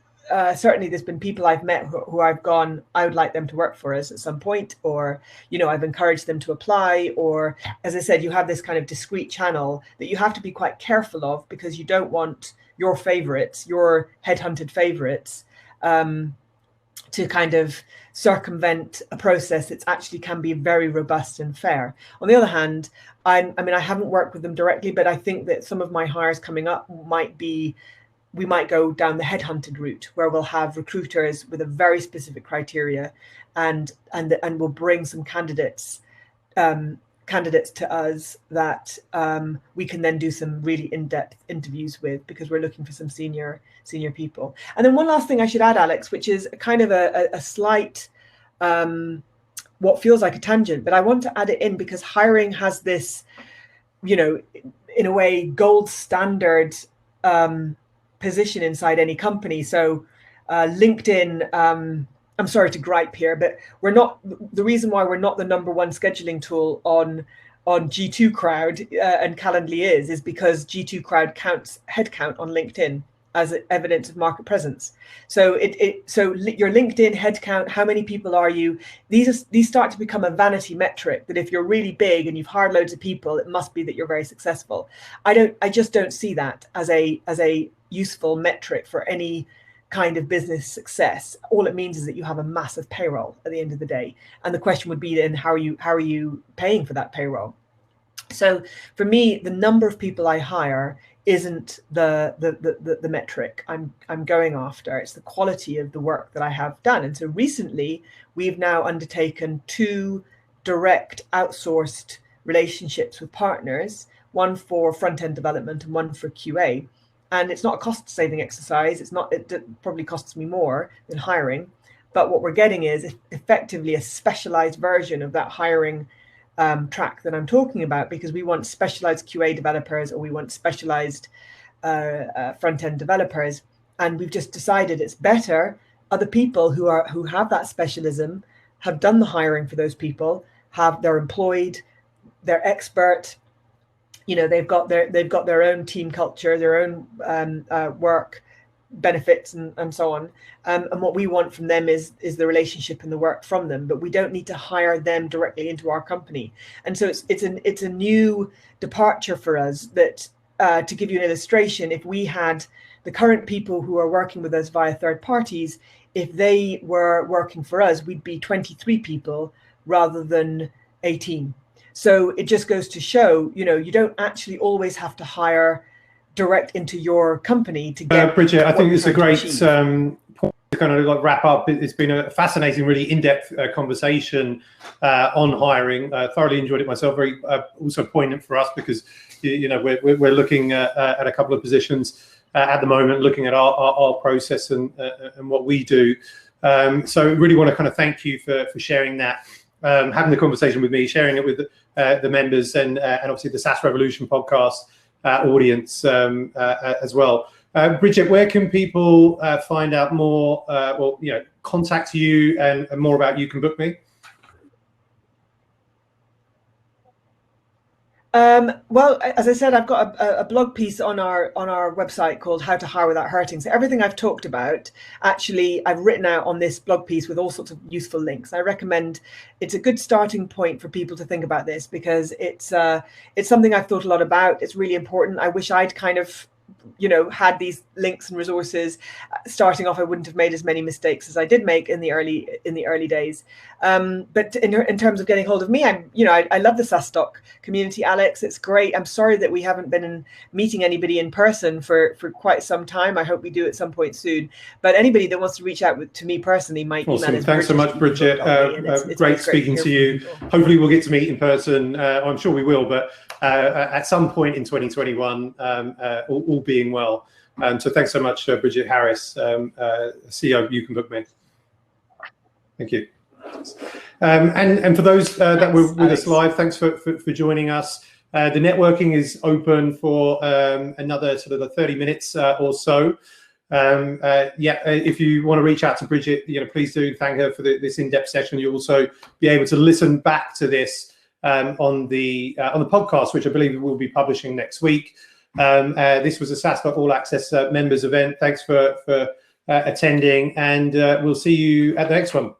certainly there's been people I've met who I've gone, I would like them to work for us at some point, or, I've encouraged them to apply, or, as I said, you have this kind of discrete channel that you have to be quite careful of, because you don't want your favorites, your headhunted favorites, to kind of circumvent a process that actually can be very robust and fair. On the other hand, I haven't worked with them directly, but I think that some of my hires coming up we might go down the headhunted route, where we'll have recruiters with a very specific criteria, and we'll bring some candidates to us that we can then do some really in-depth interviews with, because we're looking for some senior people. And then one last thing I should add, Alex, which is kind of a slight what feels like a tangent, but I want to add it in because hiring has this, in a way, gold standard position inside any company. So LinkedIn, I'm sorry to gripe here, but we're not, the reason why we're not the #1 scheduling tool on G2 Crowd and Calendly is because G2 Crowd counts headcount on LinkedIn as evidence of market presence. So so your LinkedIn headcount, how many people are you? These start to become a vanity metric, that if you're really big and you've hired loads of people, it must be that you're very successful. I just don't see that as a useful metric for any kind of business success. All it means is that you have a massive payroll at the end of the day. And the question would be then, how are you paying for that payroll? So for me, the number of people I hire isn't the metric I'm going after. It's the quality of the work that I have done. And so recently, we've now undertaken 2 direct outsourced relationships with partners, one for front-end development and one for QA. And it's not a cost-saving exercise. It probably costs me more than hiring. But what we're getting is effectively a specialized version of that hiring track that I'm talking about, because we want specialized QA developers, or we want specialized front-end developers. And we've just decided it's better other people who have that specialism, have done the hiring for those people, they're employed, they're expert. You know, they've got their own team culture, their own work benefits and so on. And what we want from them is the relationship and the work from them, but we don't need to hire them directly into our company. And so it's a new departure for us that, to give you an illustration, if we had the current people who are working with us via third parties, if they were working for us, we'd be 23 people rather than 18. So it just goes to show, you know, you don't actually always have to hire direct into your company to get. Bridget, I think it's a great point to kind of like wrap up. It's been a fascinating, really in-depth conversation on hiring. Thoroughly enjoyed it myself. Very also poignant for us, because you know we're looking at a couple of positions at the moment, looking at our process and what we do. So really want to kind of thank you for sharing that. Having the conversation with me, sharing it with the members, and obviously the SaaS Revolution podcast audience as well. Bridget, where can people find out more, contact you and more about You Can Book Me? Well, as I said, I've got a blog piece on our website called How to Hire Without Hurting. So everything I've talked about, actually, I've written out on this blog piece with all sorts of useful links. I recommend, it's a good starting point for people to think about this, because it's something I've thought a lot about. It's really important. I wish I'd kind of, you know, had these links and resources starting off. I wouldn't have made as many mistakes as I did make in the early days. But in terms of getting hold of me, I love the SaaS Stock community, Alex. It's great. I'm sorry that we haven't been meeting anybody in person for quite some time. I hope we do at some point soon. But anybody that wants to reach out to me personally, my email is. Thanks so much, Bridget. It's great speaking to you. Hopefully we'll get to meet in person. I'm sure we will, but at some point in 2021, all being well. So thanks so much, Bridget Harris, CEO of You Can Book Me. Thank you. And for those that were with us live, thanks for joining us. The networking is open for another sort of 30 minutes or so. If you want to reach out to Bridget, please do thank her for this in-depth session. You'll also be able to listen back to this on the podcast, which I believe we'll be publishing next week. This was a SaaS All Access members event. Thanks for attending, and we'll see you at the next one.